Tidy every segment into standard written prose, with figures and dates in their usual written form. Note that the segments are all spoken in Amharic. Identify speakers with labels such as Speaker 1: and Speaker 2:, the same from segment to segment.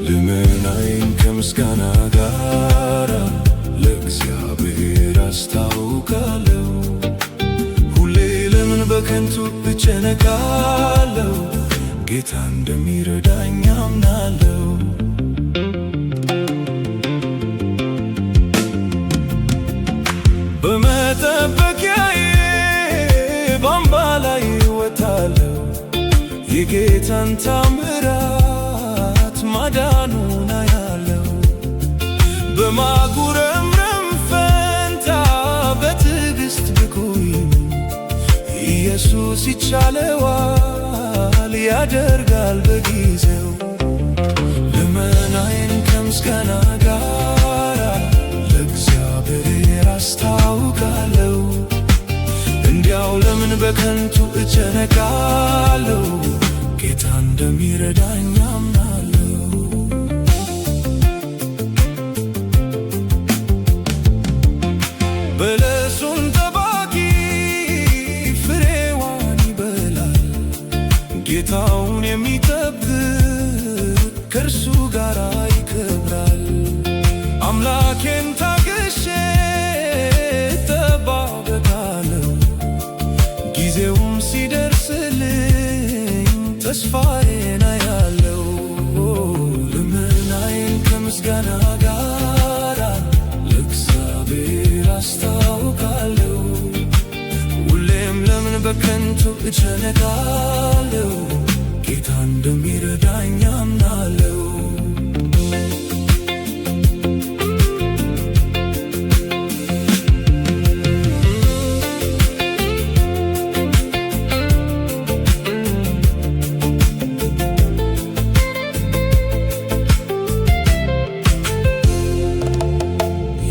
Speaker 1: ልመናዬን ከምስጋና ጋር ለእግዚአብሔር አስታውቃለሁ። ሁሌ ለምን በከንቱ እጨነቃለሁ? ጌታ እንደሚረዳኝ አምናለሁ። በመጠበቂያዬ በአምባ ላይ እወጣለሁ። የጌታን ታምራት ማዳኑን አያለሁ። በማጉረምረም ፈንታ በትዕግሥት ብቆይ ኢየሱስ ይቻለዋል፣ ያደርጋል በጊዜው። ልመናዬን ከምስጋና ጋር ለእግዚአብሔር አስታውቃለሁ። እንዲያው ለምን በከንቱ እጨነቃለሁ? ጌታ እንደሚረዳኝ አምናለሁ። በለሱን ጠባቂ ፍሬዋን ይበላል። ጌታውን የሚጠብቅ ከእርሱ ጋር ይከብራል። አምላኬን ታግሼ እጠባበቃለሁ። ጊዜውም ሲደርስልኝ ተስፋዬን አያለሁ። ልመናዬን ከምስጋና ጋር ለእግዚአብሔር አስታውቃለሁ። ሁሌም ለምን በከንቱ እጨነቃለሁ? ጌታ እንደሚረዳኝ አምናለሁ።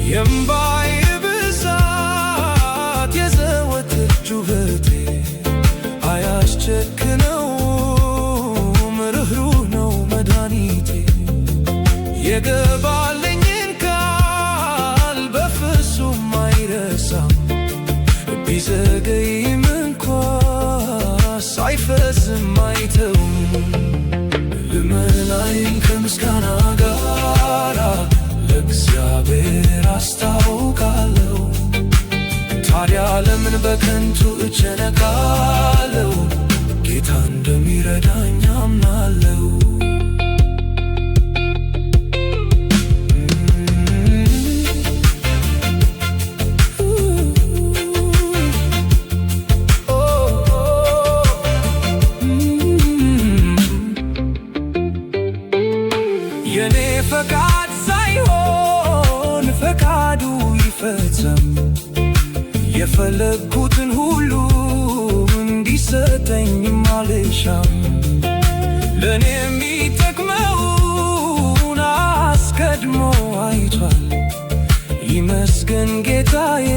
Speaker 1: የእምባዬ ብዛት የዘወትር ጩኸቴ አያስጨክነውም፣ ርኅሩህ ነው መድኃኒቴ። የገባልኝን ቃል በፍጹም አይረሳም። ቢዘገይም እንኳ ሳይፈጽም አይተውም። ልመናዬን ከምስጋና ጋር ለእግዚአብሔር አስታውቃለሁ። ታዲያ ለምን በከንቱ እጨነቃለሁ? ጌታ እንደሚረዳኝ አምናለሁ። የኔ ፈቃድ ሳይሆን ፈቃዱ ይፈጸም። የፈለግኩትን ሁሉ እንዲሰጠኝ አልሻም። ለእኔ የሚጠቅመውን አስቀድሞ አይቷል። ይመስገን ጌታዬ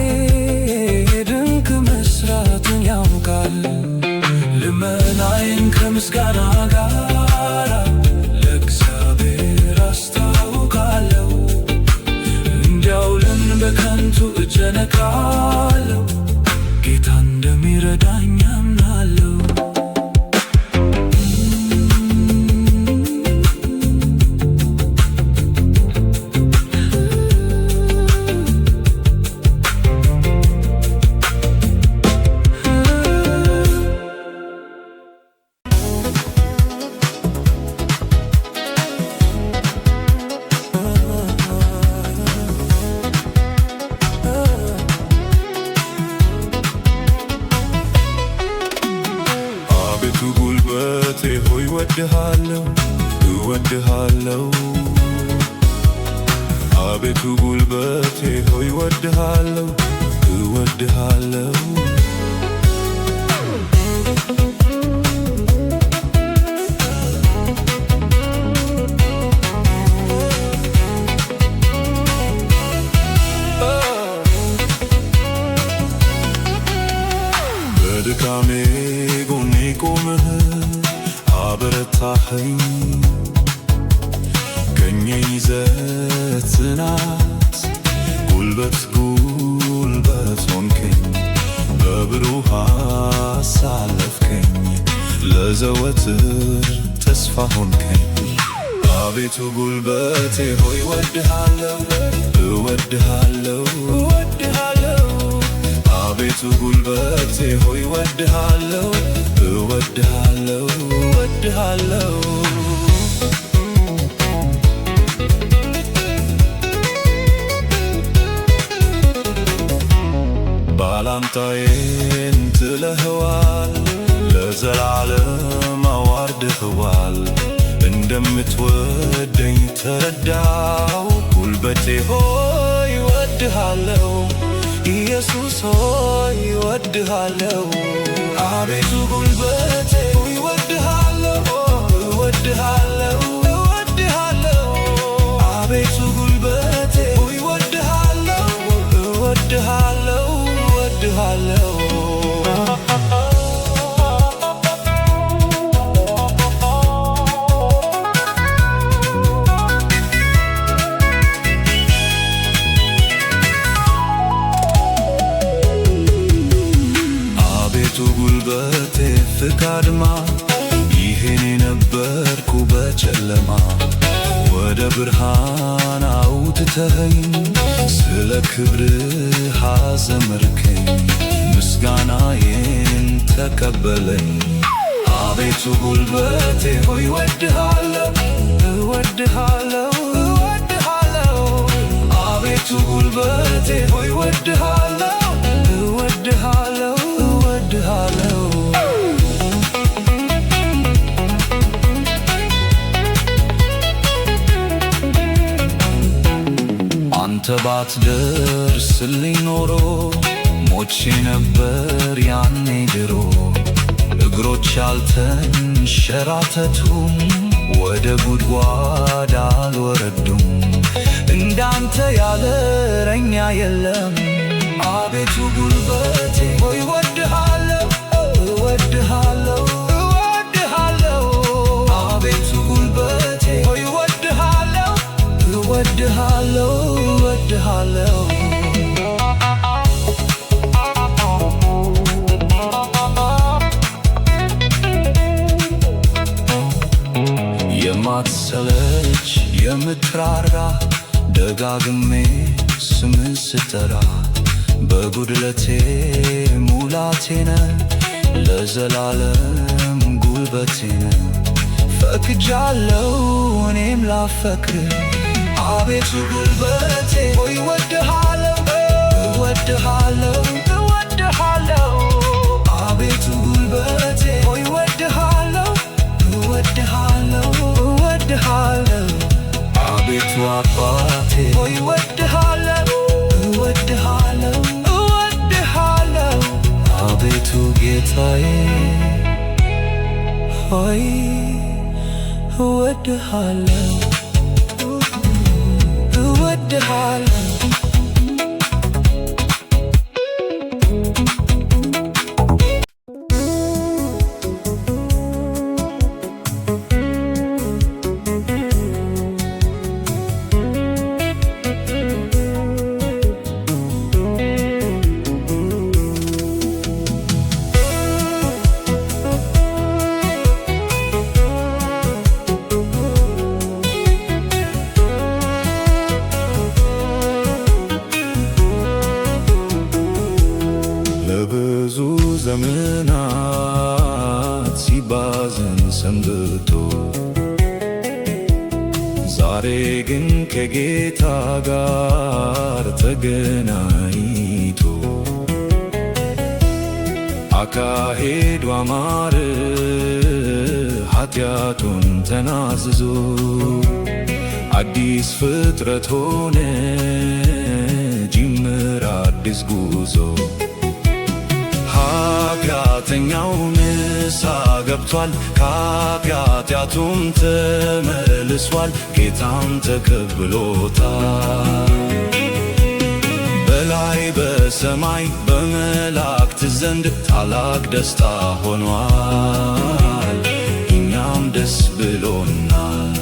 Speaker 1: ድንቅ መስራትን ያውቃል። ልመናዬን ከምስጋና ጋር ለእግዚአብሔር አስታውቃለሁ። እንዲያው ለምን በከንቱ እጨነቃለሁ? ጌታ እንደሚረዳኝ አምናለሁ። ጉልበቴ ሆይ እወድሃለሁ፣ እወድሃለሁ። አቤቱ ጉልበቴ ሆይ እወድሃለሁ፣ እወድሃለሁ። በድካሜ ጎኔ ቆመህ አበረታኸኝ። ቀኜ ይዘህ ጽናት ጉልበት ሆንከኝ። በብሩህ አሳለፍከኝ፣ ለዘወትር ተስፋ ሆንከኝ። አቤቱ ጉልበቴ ሆይ እወድሃለሁ እወድሃለሁ እወድሃለሁ። አቤቱ ጉልበቴ ሆይ እወድሃለሁ እወድሃለሁ እወድሃለሁ። ባላንጣዬን ጥለኸዋል ለዘላለም አዋርደኸዋል። እንደምትወደኝ ተረዳው ጉልበቴ ሆይ እወድሃለሁ ኢየሱስ ሆይ እወድሃለሁ። አቤቱ ጉልበቴ ሆይ እወድሃለሁ እወድሃለሁ እወድሃለሁ። አቤቱ ጉልበቴ ሆይ እወድሃለሁ እወድሃለሁ እወድሃለሁ። ጉልበቴ ፍቃድማ ይሄኔ ነበርኩ በጨለማ ወደ ብርሃን አውጥተኸኝ ስለ ክብርህ አዘመርከኝ ምስጋናዬን ተቀበለኝ። አቤቱ ጉልበቴ ሆይ እወድሃለሁ እወድሃለሁ እወድሃለሁ። አቤቱ ጉልበቴ ሆይ እወድሃለሁ እወድሃለሁ እወድሃለሁ። አንተ ባትደርስልኝ ኖሮ ሞቼ ነበር ያኔ ድሮ። እግሮች አልተንሸራተቱም ወደ ጉድጓድ አልወረዱም። እንዳንተ ያለ እረኛ የለም። አቤቱ ጉልበቴ ሆይ እወድሃለሁ እወድሃለሁ እወድሃለሁ። አቤቱ ጉልበቴ ሆይ እወድሃለሁ እወድሃለሁ እወድሃለሁ። የማትሰለች የምትራራ ደጋግሜ ስምን ስጠራ በጉድለቴ ሙላቴ ነህ ለዘላለም ጉልበቴ ነህ። ፈቅጃለሁ እኔም ላፈቅር አቤቱ ጉልበቴ ሆይ እወድሃለሁ እወድሃለሁ እወድሃለሁ። አቤቱ ጉልበቴ ሆይ እወድሃለሁ እወድሃለሁ እወድሃለሁ። አቤቱ አባቴ ሆይ እወድሃለሁ እወድሃለሁ እወድሃለሁ። አቤቱ ጌታዬ ሆይ እወድሃለሁ እወድሃለሁ። ለብዙ ዘመናት ሲባዝን ሰንብቶ ዛሬ ግን ከጌታ ጋር ተገናኝቶ አካሄዱ አማረ ኃጢአቱን ተናዝዞ አዲስ ፍጥረት ሆነ ጅምር አዲስ ጉዞ። ኃጢአተኛው ንስሐ ገብቷል ከኃጢአቱም ተመልሷል ጌታም ተቀብሎታል። በላይ በሰማይ በመላእክት ዘንድ ታላቅ ደስታ ሆኗል እኛም ደስ ብሎናል።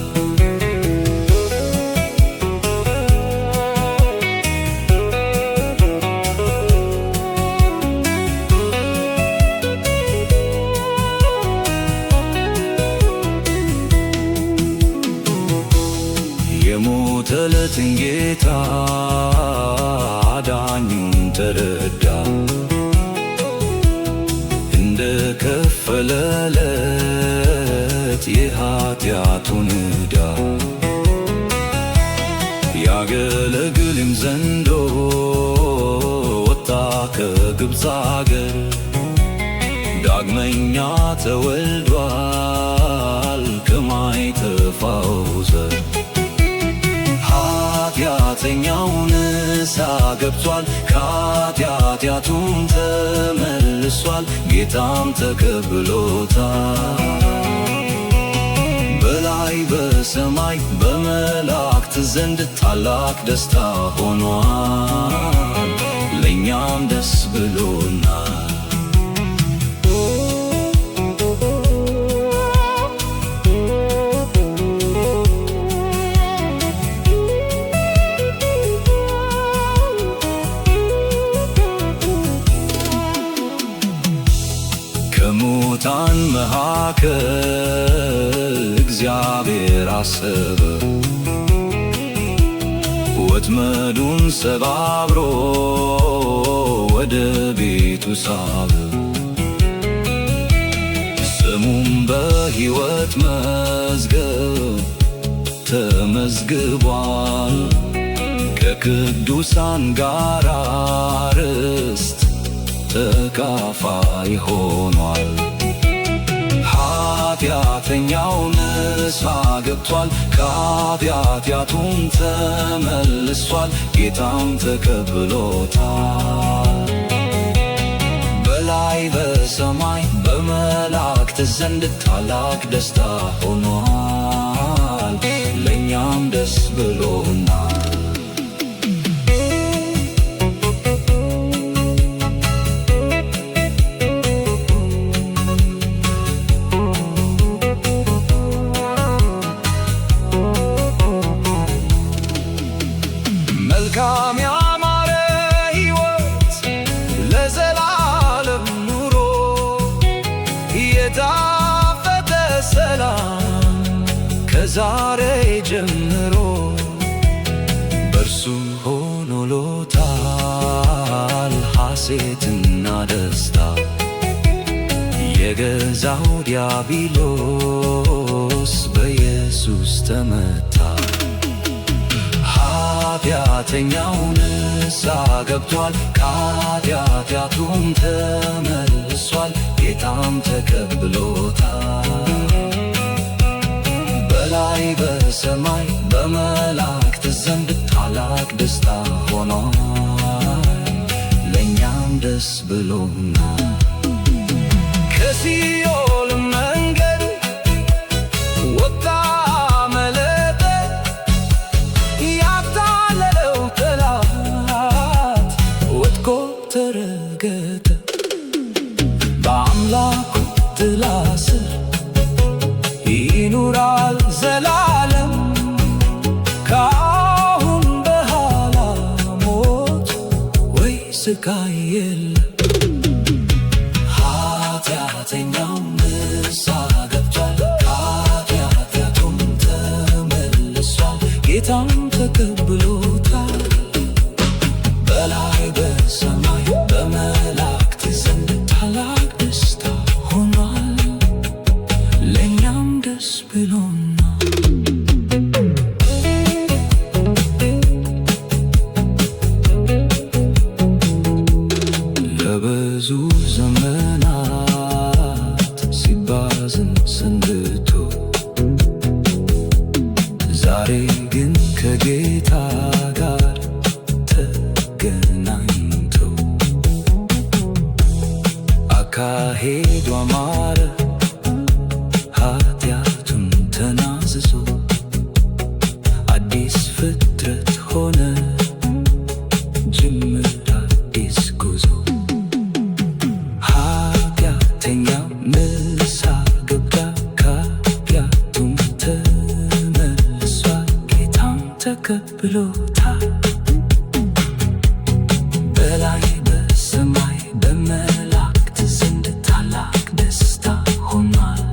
Speaker 1: ተለትን ጌታ አዳኙን ተረዳ። እንደ ከፈለለት የኃጢአቱን ዕዳ ያገለግልም ዘንዶ ወጣ ከግብፅ አገር። ዳግመኛ ተወልዷል ከማይጠፋው ዘር። ኃጢአተኛው ንስሐ ገብቷል ከኃጢአቱም ተመልሷል። ጌታም ተቀብሎታል። በላይ በሰማይ በመላእክት ዘንድ ታላቅ ደስታ ሆኗል። ለእኛም ደስ ብሎናል። ከሙታን መካከል እግዚአብሔር አሰበ። ወጥመዱን ሰባብሮ ወደ ቤቱ ሳበ። ስሙም በሕይወት መዝገብ ተመዝግቧል። ከቅዱሳን ጋር ርስት ተካፋይ ሆኗል። ኃጢአተኛው ንስሐ ገብቷል ከኃጢአቱም ተመልሷል። ጌታም ተቀብሎታል። በላይ በሰማይ በመላእክት ዘንድ ታላቅ ደስታ ሆኗል። ለእኛም ደስ ብሎናል። መልካም ያማረ ሕይወት ለዘላለም ኑሮ የጣፈጠ ሰላም ከዛሬ ጀምሮ በእርሱ ሆኖሎታል ሐሴትና ደስታ። የገዛው ዲያብሎስ በኢየሱስ ተመታ። ኃጢአተኛው ንስሐ ገብቷል ከኃጢአቱም ተመልሷል። ጌታም ተቀብሎታል። በላይ በሰማይ በመላእክት ዘንድ ታላቅ ደስታ ሆኗል። ለእኛም ደስ ብሎናል። ከሲኦል መንገድ ወጣ አመለጠ። ያታለለው ጠላት ወድቆ ተረገጠ። በአምላኩ ጥላ ስር ይኖራል ዘላለም። ከአሁን በኋላ ሞት ወይ ስቃይ የለም። ኃጢአተኛው ንስሐ ገብቷል ከኃጢአቱም ተመልሷል። ጌታም ተቀብሎታል። በላይ በሰማይ በመላእክት ዘንድ ታላቅ ደስታ ሆኗል። ለእኛም ደስ ብሎናል። ለብዙ ዘመናት ሲባዝን ሰንብቶ ዛሬ ግን ከጌታ ጋር ተገናኝቶ አካሄዱ አማረ። ኃጢአቱን ተናዝዞ አዲስ ፍጥረት ሆነ። ጅምር አዲስ ጉዞ። ኃጢአተኛው ንስሐ ገባ ከኃጢአቱም ተመልሷል። ጌታም ተቀብሎታል። በላይ በሰማይ በመላእክት ዘንድ ታላቅ ደስታ ሆኗል።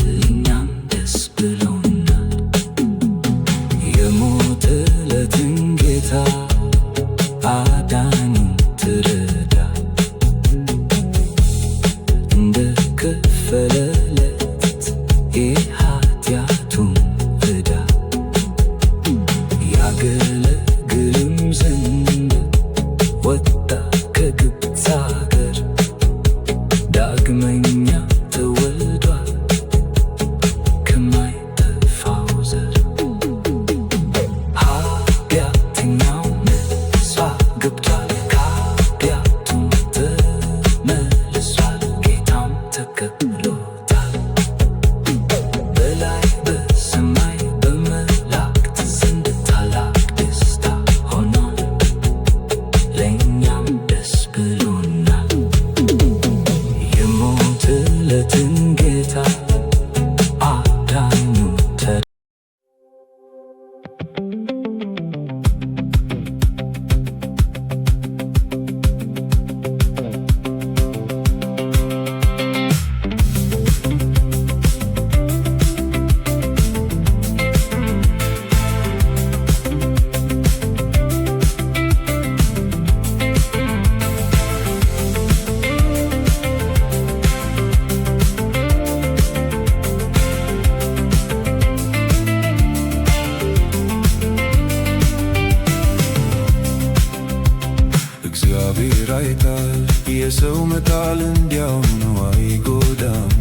Speaker 1: ለእኛም ደስ ብሎናል። አዳኙ ትረዳ እንደ ከፈለለት የኃጢአቱን ዕዳ ያገለግልም ዘንድ ወጣ ከግብፅ አገር ዳግመኛ ተወልዷል ከማይጠፋው ዘር ኃጢአተኛው ንስሐ ገብቷል ከኃጢአቱም ተመልሷል ጌታም ተቀብሎታል በላይ በሰማይ በመላእክት ዘንድ ታላቅ ደስታ ሆኗል ለእኛም ደስ ብሎናል የሞተለትን ጌታ አዳኙ እግዚአብሔር አይጣል የሰው መጣል እንዲያው ነው አይጎዳም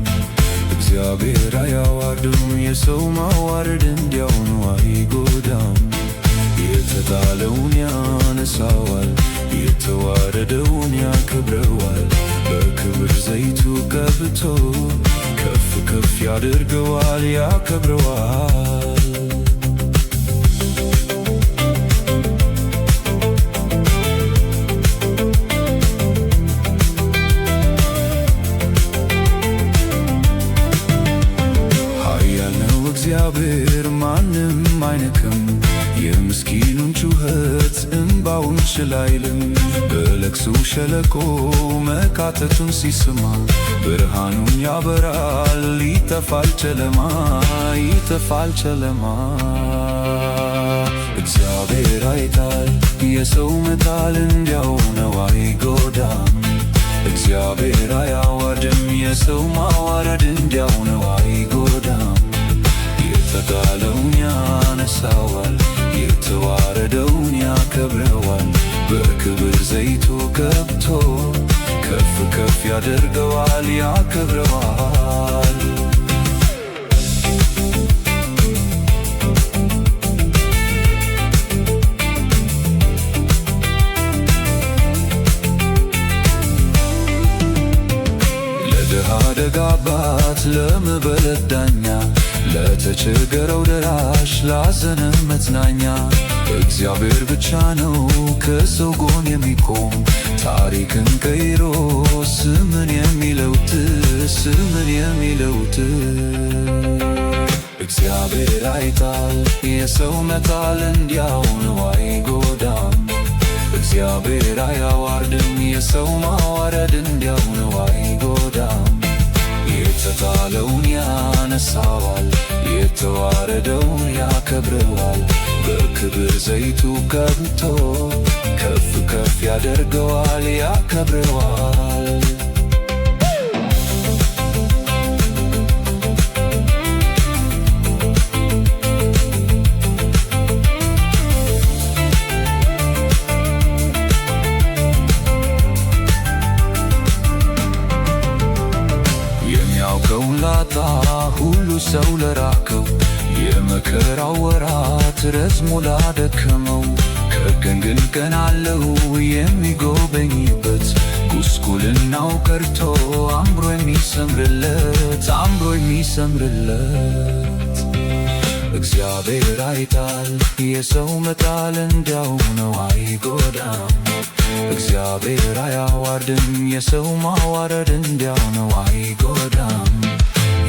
Speaker 1: እግዚአብሔር አያዋርድም የሰው ማዋረድ እንዲያው ነው አይጎዳም የተጣለውን ያነሳዋል የተዋረደውን ያከብረዋል በክብር ዘይቱ ቀብቶ ከፍ ከፍ ያደርገዋል ያከብረዋል እግዚአብሔር ማንም አይነክም የምስኪኑን ጩኸት እንባውን ችላ አይልም በለቅሶ ሸለቆ መካተቱን ሲሰማ ብርሃኑን ያበራል ይጠፋል ጨለማ እግዚአብሔር አይጣል የሰው መጣል እንዲያው ነው አይጎዳም እግዚአብሔር አያዋርድም የሰው ማዋረድ እንዲያው ነው አይጎዳም የተጣለውን ያነሳዋል የተዋረደውን ያከብረዋል በክብር ዘይቱ ቀብቶ ከፍ ከፍ ያደርገዋል ያከብረዋል ለድሃ አደግ አባት ለመበለት ዳኛ ለተቸገረው ደራሽ ላዘነ መጽናኛ እግዚአብሔር ብቻ ነው ከሰው ጎን የሚቆም ታሪክን ቀይሮ ስምን የሚለውጥ እግዚአብሔር አይጣል የሰው መጣል እንዲያው ነው አይጎዳም እግዚአብሔር አያዋርድም የሰው ማዋረድ እንዲያው ነው አይጎዳም የተጣለውን ያነሳዋል የተዋረደውን ያከብረዋል በክብር ዘይቱ ቀብቶ ከፍ ከፍ ያደርገዋል ያከብረዋል የሚያውቀውን ላጣ ሁሉ ሰው ለራከው የመከራው ወራት ረዝሞ ላደከመው ከቀን ግን ቀን አለው የሚጎበኝበት ጉስቁልናው ቀርቶ አምሮ የሚሰምርለት እግዚአብሔር አይጣል የሰው መጣል እንዲያው ነው አይጎዳም እግዚአብሔር አያዋርድም የሰው ማዋረድ እንዲያው ነው አይጎዳም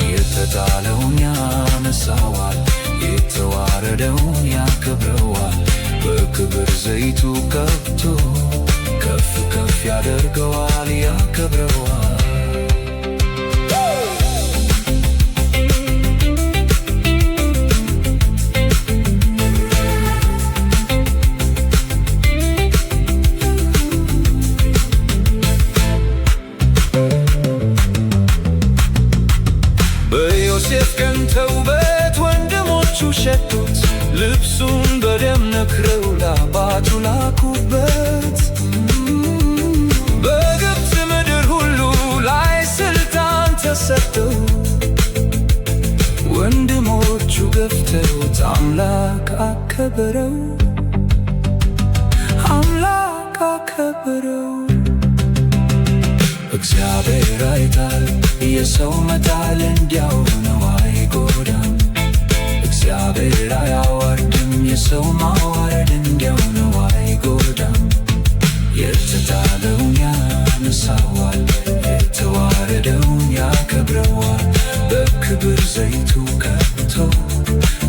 Speaker 1: የተጣለውን ያነሳዋል የተዋረደውን ያከብረዋል በክብር ዘይቱ ቀብቶ ከፍ ከፍ ያደርገዋል ያከብረዋል ሸቱት ልብሱን በደም ነክረው ለአባቱ ላኩበት። በግብፅ ምድር ሁሉ ላይ ስልጣን ተሰጠው። ወንድሞቹ ገፍተውት አምላክ አከበረው። አምላክ አከበረው። እግዚአብሔር አይታል የሰው መጣል እንዲያው ነው አይጎዳም። እግዚአብሔር አያዋርድም የሰው ማዋረድ እንዲያው ነው አይጎዳም። የተጣለውን ያነሳዋል፣ የተዋረደውን ያከብረዋል። በክብር ዘይቱ ቀብቶ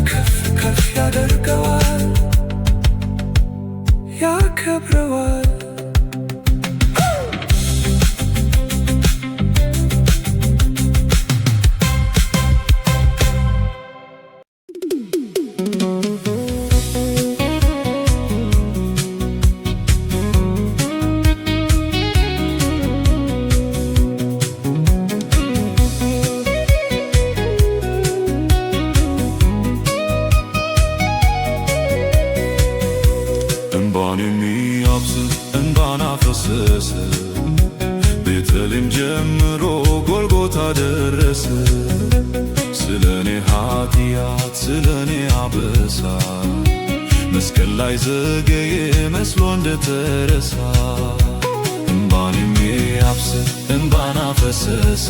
Speaker 1: ከፍ ከፍ ያደርገዋል፣ ያከብረዋል።
Speaker 2: እንባን የሚያብስ እንባን አፈሰሰ። ቤተልሔም ጀምሮ ጎልጎታ ደረሰ። ስለኔ ኃጢአት ስለኔ አበሳ መስቀል ላይ ዘገየ መስሎ እንደተረሳ። እንባን የሚያብስ እንባን አፈሰሰ።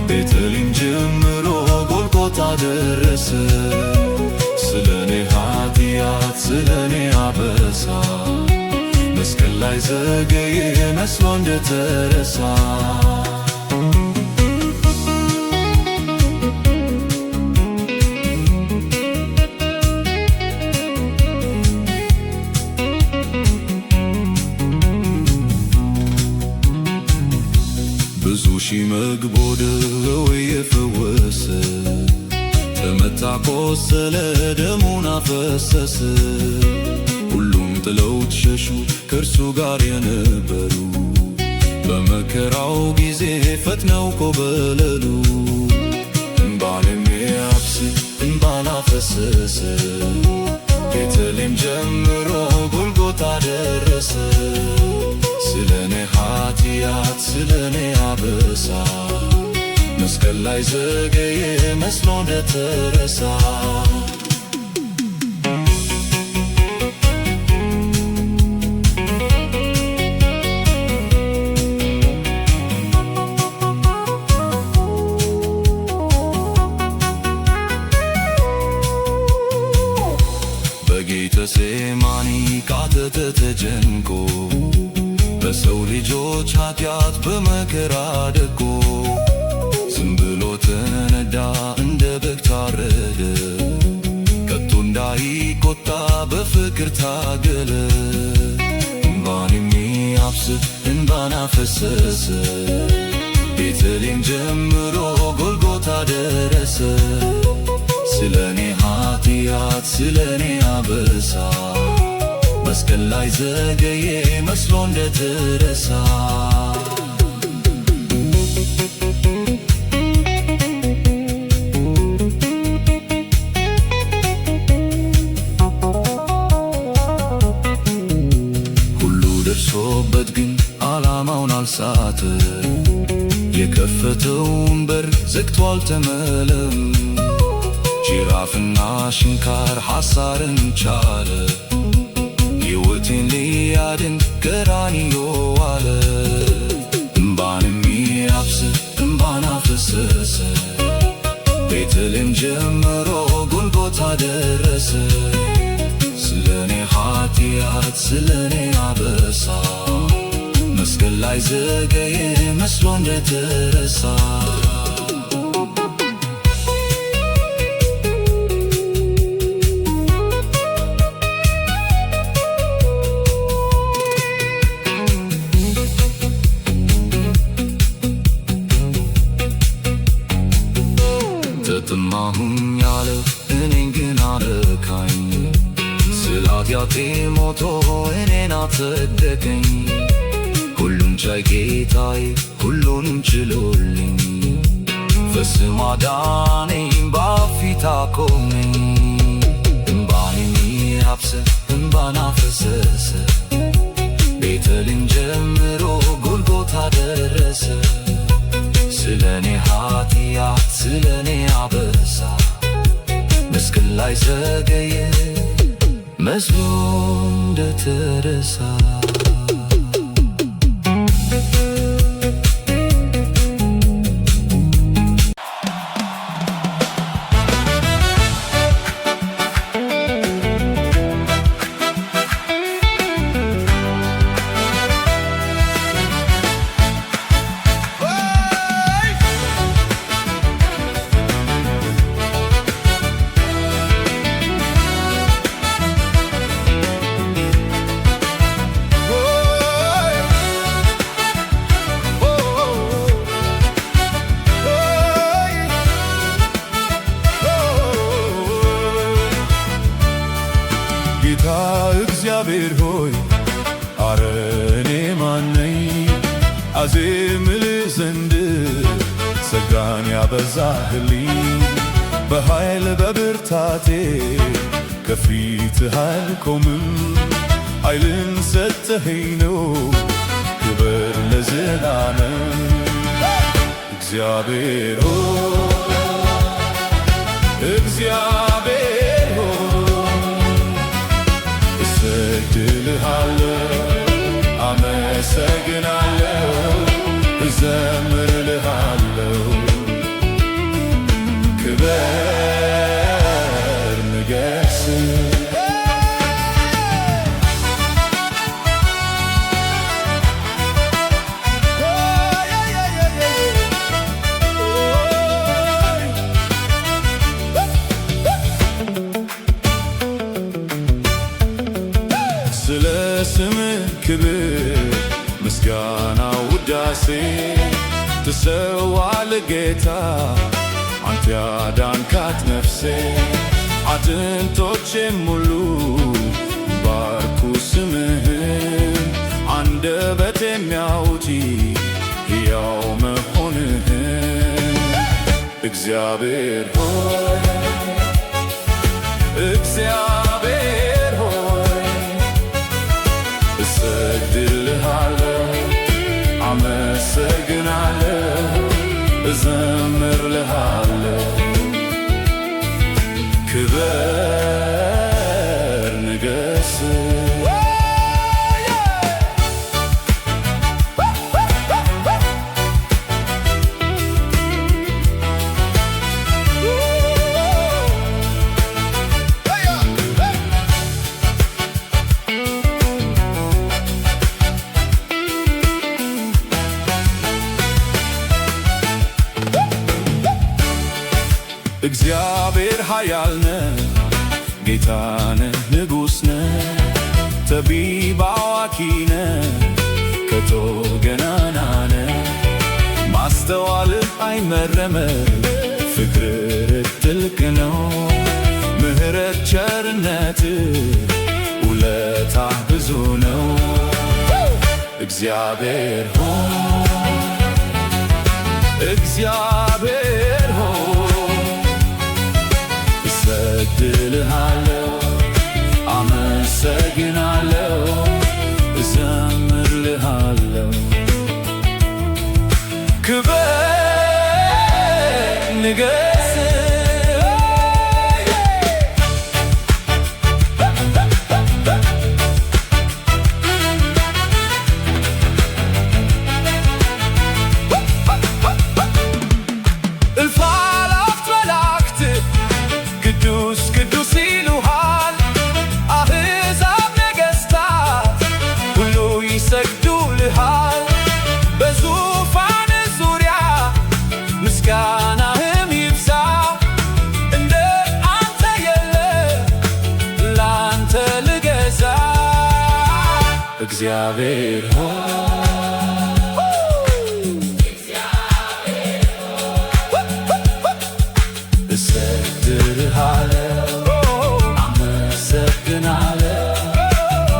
Speaker 2: ቤተልሔም ጀምሮ ጎልጎታ ደረሰ። ስለኔ ኃጢአት ስለኔ አበሳ መስቀል ላይ ዘገየ መስሎ እንደተረሳ። ብዙ ሺህ መግቦ ደዌ የፈወሰ ተመታ ቆሰለ ደሙን አፈሰሰ። ሁሉም ጥለውት ሸሹ ከእርሱ ጋር የነበሩ በመከራው ጊዜ ፈጥነው ኮበለሉ። እንባን የሚያብስ እንባን አፈሰሰ። ቤተልሔም ጀምሮ ጎልጎታ ደረሰ። ስለኔ ኃጢአት ስለኔ አበሳ መስቀል ላይ ዘገየ መስሎ እንደተረሳ። በጌተሴማኒ ቃተተ ተጨንቆ በሰው ልጆች ኃጢአት በመከራ ደቆ ዝም ብሎ ተነዳ እንደ በግ ታረደ። ከቶ እንዳይቆጣ በፍቅር ታገለ። እንባን የሚያብስ እንባን አፈሰሰ። ቤተልሔም ጀምሮ ጎልጎታ ደረሰ። ስለኔ ኃጢአት ስለኔ አበሳ መስቀል ላይ ዘገየ መስሎ እንደተረሳ። ሁሉ ደርሶበት ግን ዓላማውን አልሳተ። የከፈተውን በር ዘግቶ አልተመለም። ጅራፍና ሽንካር ሐሳርን ቻለ። ሕይወቴን ሊያድን ቀራንዮ ዋለ። እንባን የሚያብስ እንባን አፈሰሰ። ቤተልሔም ጀምሮ ጎልጎታ ደረሰ። ስለኔ ኃጢአት ስለኔ አበሳ መስቀል ላይ ዘገየ መስሎ እንደተረሳ። ተጠማሁኝ አለ እኔን ግን አረካኝ። ስለ ኃጢአቴ ሞቶ እኔን አጸደቀኝ። ሁሉን ቻይ ጌታዬ ሁሉንም ችሎልኝ ፈጽሞ አዳነኝ በፊት አቆመኝ። እንባን የሚያብስ እንባን አፈሰሰ። ቤተልን ጀምሮ ጎልጎታ ደረሰ። ስለኔ ኃጢአት ስለኔ አበሳ መስቀል ላይ ዘገየ መስሎ እንደተረሳ።
Speaker 1: ጌታ እግዚአብሔር ሆይ አረ እኔ ማን ነኝ? አዜምልህ ዘንድ ጸጋን ያበዛህልኝ። በኃይል በብርታቴ ከፊትህ አልቆምም። ኃይልን ሰጠኸኝ ነው ክብር ለዘላለም። እግዚአብሔር ሆይ እግዚአብሔር እሰግድልሃለሁ፣ አመሰግናለሁ፣ እዘምርልሃለሁ። ክበር ንገስ ስለ ስምህ ክብር ምስጋና ውዳሴ ትሰዋለህ ጌታ አንተ ያዳንካት ነፍሴ። አጥንቶቼም ሙሉ ባርኩ ስምህን፣ አንደበቴም ያውጪ ሕያው መሆንህን። እግዚአብሔር ሆይ እግዚአብሔር ሆይ እሰግድልሃለሁ፣ አመሰግናለሁ፣ እዘምርልሃለሁ። ክበር ንገስ እግዚአብሔር ኃያል ነህ፣ ጌታ ነህ፣ ንጉሥ ነህ፣ ጠቢብ አዋቂ ነህ፣ ከቶ ገናና ነህ። ማስተዋልህ አይመረመር፣ ፍቅርህ ጥልቅ ነው። ምሕረት ቸርነትህ ውለታህ ብዙ ነው። እግዚአብሔር ሆይ እግዚአብሔር ሆይ እሰግድልሃለሁ፣ አመሰግናለሁ፣ እዘምርልሃለሁ። ክበር ንገስ እልፍ አእላፋት መላእክት ቅዱስ ቅዱስ ይሉሃል። አሕዛብ ነገሥታት ሁሉ ይሰግዱልሃል። በዙፋን ዙሪያ ምስጋናህም ይብዛ። እንደ አንተ የለም ላንተ ልገዛ። እግዚአብሔር ሆይ እሰግድልሃለሁ፣ አመሰግናለሁ፣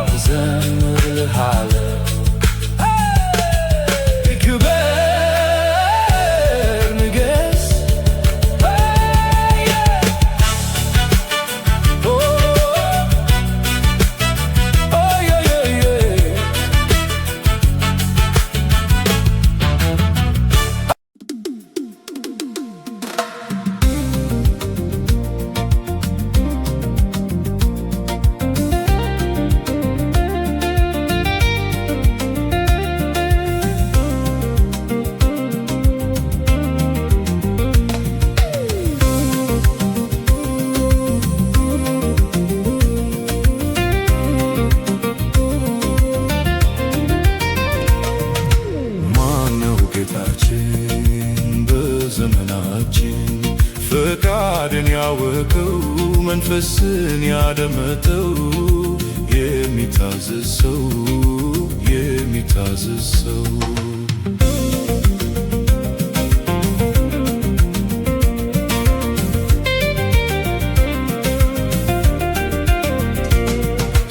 Speaker 1: እዘምርልሃለሁ። ክበር ንገስ
Speaker 2: መንፈስን ያደመጠው የሚታዘዝ ሰው የሚታዘዝ ሰው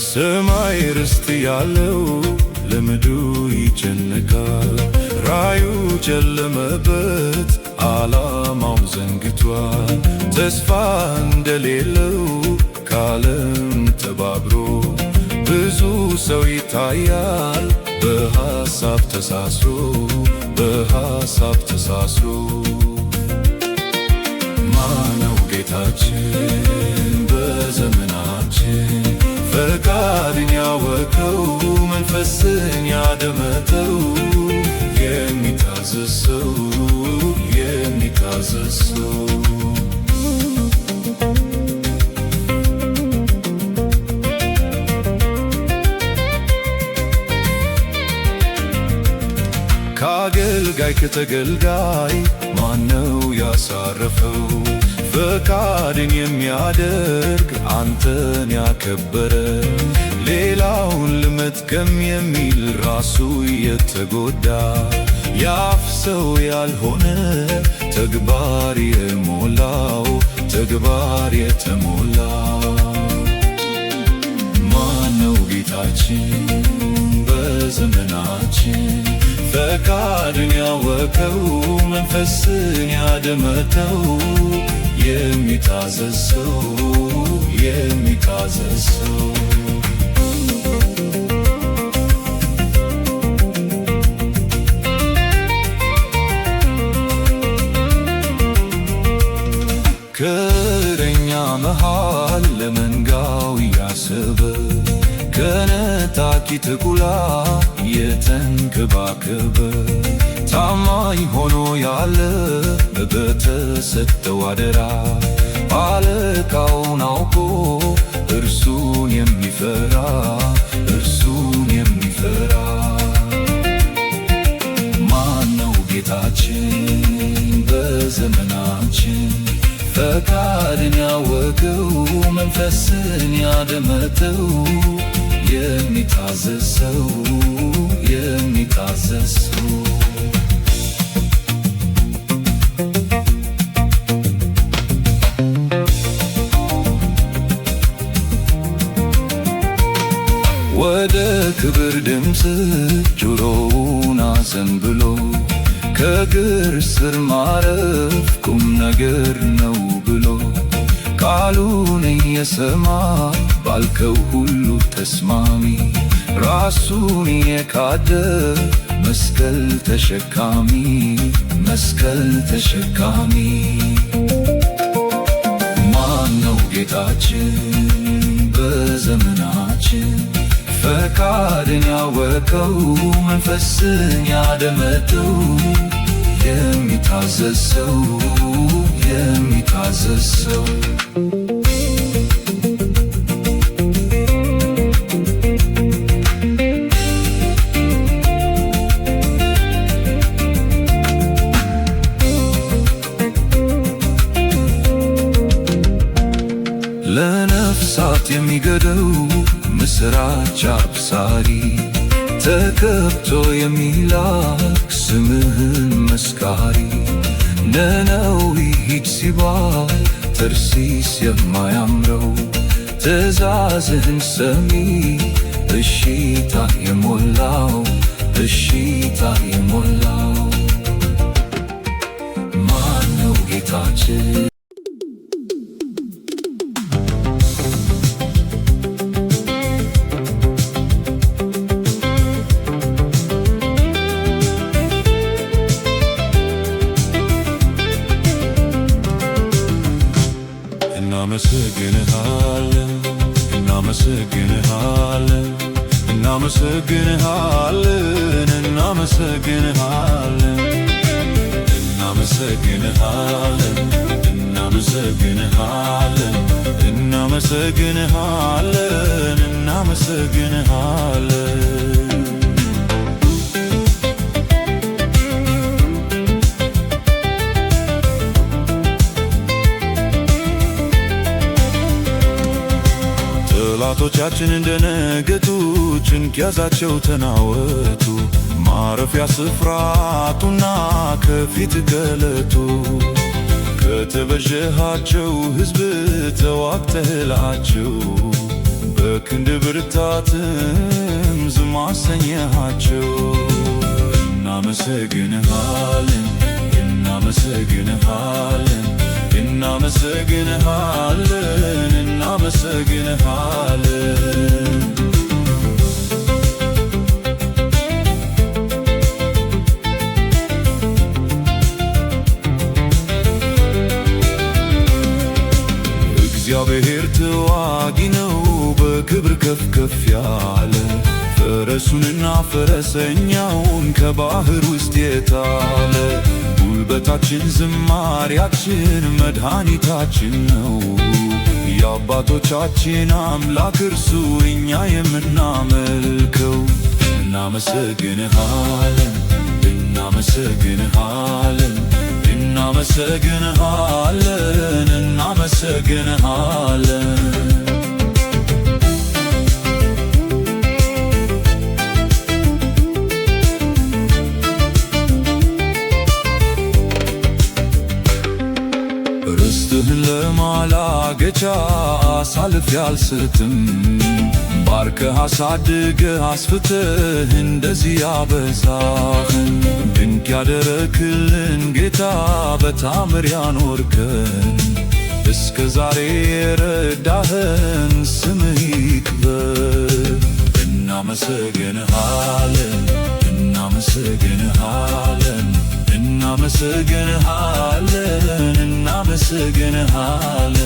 Speaker 2: ሰማይ ርስት ያለው ለምድሩ ይጨነቃል። ራዩ ጨለመበት ዓላማው ዘንግቷል። ተስፋ እንደሌለው ከዓለም ተባብሮ ብዙ ሰው ይታያል በሐሳብ ተሳስሮ በሐሳብ ተሳስሮ። ማነው ጌታችን በዘመናችን ፈቃድን ያወቀው መንፈስን ያደመጠው የሚታዘዝ ሰው የሚታዘዝ ሰው ከአገልጋይ ከተገልጋይ ማነው ያሳረፈው? ፈቃድን የሚያደርግ አንተን ያከበረ ሌላውን ለመጥቀም የሚል ራሱ የተጎዳ ያፍ ሰው ያልሆነ ተግባር የሞላው ተግባር የተሞላው ማነው ጌታችን በዘመናችን ፈቃድን ያወቀው መንፈስን ያደመጠው የሚታዘዝ ሰው የሚታዘዝ ሰው ከእረኛ መሃል ለመንጋው ያሰበ ከነጣቂ ተኩላ የተንከባከበ ታማኝ ሆኖ ያለ በተሰጠው አደራ አለቃውን አውቆ እርሱን የሚፈራ እርሱን የሚፈራ ማነው ጌታችን በዘመናችን ፈቃድን ያወቀው መንፈስን ያደመጠው የሚታዘዝ ሰው የሚታዘዝ ሰው ወደ ክብር ድምፅ ጆሮውን አዘንብሎ ከእግር ስር ማረፍ ቁም ነገር ነው ብሎ ቃሉን እየሰማ ባልከው ሁሉ ተስማሚ ራሱን የካደ መስቀል ተሸካሚ መስቀል ተሸካሚ ማነው ጌታችን በዘመናችን ፈቃድን ያወቀው መንፈስን ያደመጠው የሚታዘዝ ሰው የሚታዘዝ ሰው ለነፍሳት የሚገደው ምስራች አብሳሪ ተከብቶ የሚላክ ስምህን መስካሪ ነነዌ ሂድ ሲባል ተርሲስ የማያምረው ትእዛዝህን ሰሚ እሺታ የሞላው እሺታ የሞላው ማነው ጌታችን እናመሰግንሃለን እናመሰግንሃለን እናመሰግንሃለን እናመሰግንሃለን እናመሰግንሃለን እናመሰግንሃለን እናመሰግንሃለን እናመሰግንሃለን ጠላቶቻችን እንደነገጡ፣ ጭንቅ ያዛቸው ተናወጡ። ማረፊያ ስፍራ አጡና ከፊት ገለጡ። ከተቤዠሃቸው ሕዝብ ተዋግተህላቸው፣ በክንድ ብርታትም ዝም አሰኘሃቸው። እናመሰግንሃለን፣ እናመሰግንሃለን፣ እናመሰግንሃለን፣ እናመሰግንሃለን። እግዚአብሔር ተዋጊ ነው፣ በክብር ከፍ ከፍ ያለ፣ ፈረሱንና ፈረሰኛውን ከባህር ውስጥ የጣለ። ጉልበታችን፣ ዝማሪያችን፣ መድኃኒታችን ነው። የአባቶቻችን አምላክ እርሱ እኛ የምናመልከው። እናመሰግንሃለን፣ እናመሰግንሃለን፣ እናመሰግንሃለን፣ እናመሰግንሃለን። ርስትህን ለማላገጫ አሳልፌ አልሰጥም። ባርከህ አሳድገህ አስፍተህ እንደዚህ ያበዛህን፣ ድንቅ ያደረክልን ጌታ በታምር ያኖርከን፣ እስከ ዛሬ የረዳህን ስምህ ይክበር። እናመሰግንሃለን፣ እናመሰግንሃለን፣ እናመሰግንሃለን፣ እናመሰግንሃለን።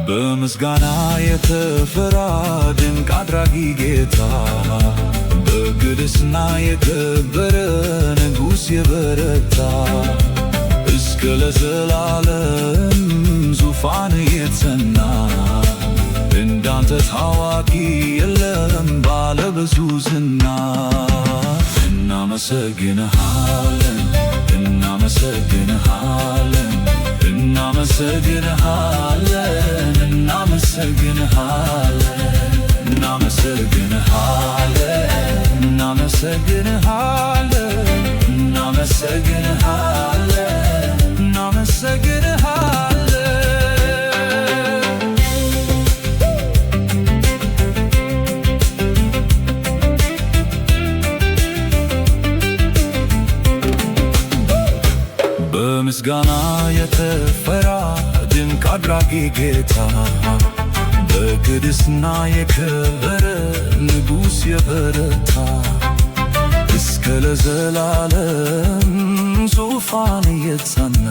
Speaker 2: በምስጋና የተፈራ ድንቅ አድራጊ ጌታ፣ በቅድስና የከበረ ንጉሥ የበረታ፣ እስከ ለዘላለም ዙፋን የጸና፣ እንዳንተ ታዋቂ የለም ባለ ብዙ ዝና። እናመሰግንሃለን፣ እናመሰግንሃለን፣ እናመሰግንሃለን፣ እናመሰግንሃለን፣ እናመሰግንሃለን፣ እናመሰግንሃለን፣ እናመሰግንሃለን፣ እናመሰግንሃለን። በምስጋና የተፈራ ድንቅ አድራጊ ጌታ፣ በቅድስና የከበረ ንጉሥ የበረታ፣ እስከ ለዘላለም ዙፋን የጸና፣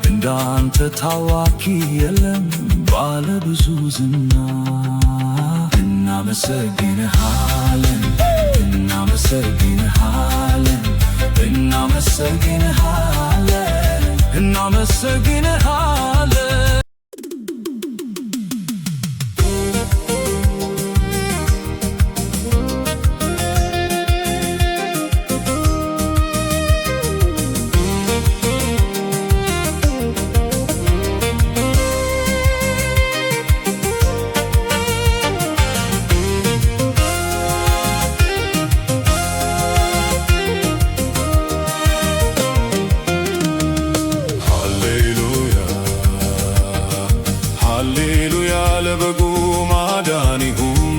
Speaker 2: እንዳንተ ታዋቂ የለም ባለ ብዙ ዝና። እናመሰግንሃለን፣ እናመሰግንሃለን፣ እናመሰግንሃለን፣ እናመሰግንሃለን። ሃሌሉያ ለበጉ ማዳን ይሁን።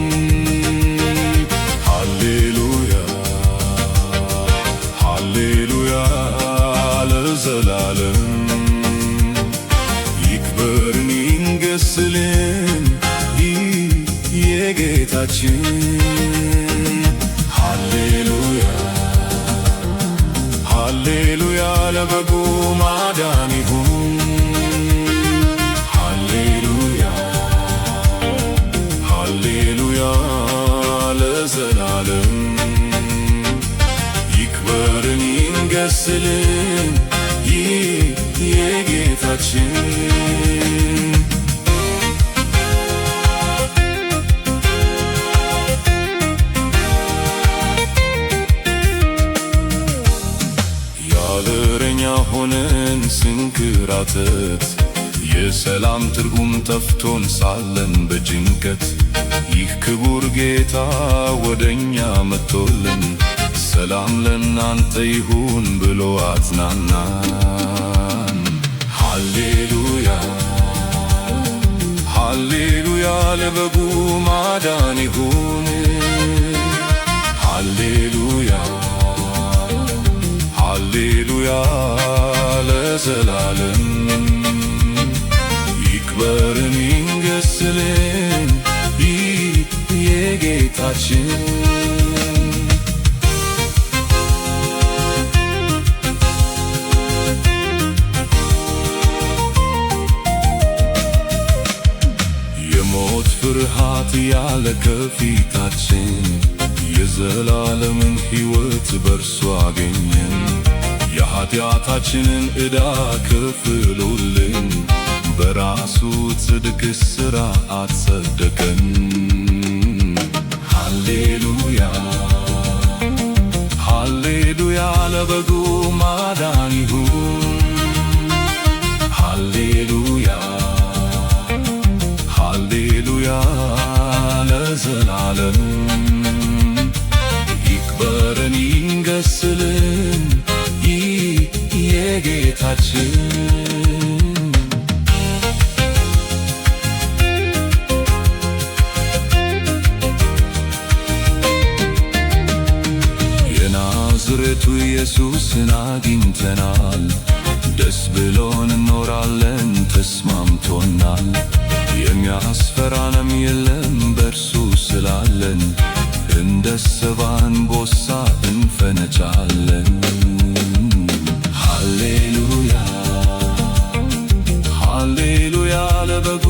Speaker 2: ሃሌሉያ ሃሌሉያ ለዘላለም ይክበርን ይንገስልን የጌታችን። ሃሌሉያ ሃሌሉያ ለበጉ ማዳን ይሁን። ሃሌሉያ ለዘላለም ይክበርን ይንገስልን የጌታችን። ስንክራተት የሰላም ትርጉም ጠፍቶን ሳለን በጭንቀት ይህ ክቡር ጌታ ወደኛ መጥቶልን ሰላም ለናንተ ይሁን ብሎ አጽናናን። ሃሌሉያ ሃሌሉያ ለበጉ ማዳን ይሁን። ሃሌሉያ ሃሌሉያ ለዘላለም ይክበርን ይንገስልን ይህ የጌታችን ፍርሃት ያለ ከፊታችን የዘላለምን ሕይወት በርሱ አገኘን። የኃጢአታችንን ዕዳ ከፍሎልን በራሱ ጽድቅ ሥርዓት ጸደቀን። ሃሌሉያ ሃሌሉያ ለበጉ ማዳን ይሁን። ሃሌሉያ ሃሌሉያ ለዘላለም ይክበርን ይንገስልን ይህ የጌታችን የናዝሬቱ ኢየሱስን አግኝተናል። ደስ ብሎን እኖራለን ተስማምቶናል። የሚያስፈራንም የለም በርሱ ስላለን እንደ ሰባ አንበሳ እንፈነጫለን። ሃሌሉያ ሃሌሉያ ለበጉ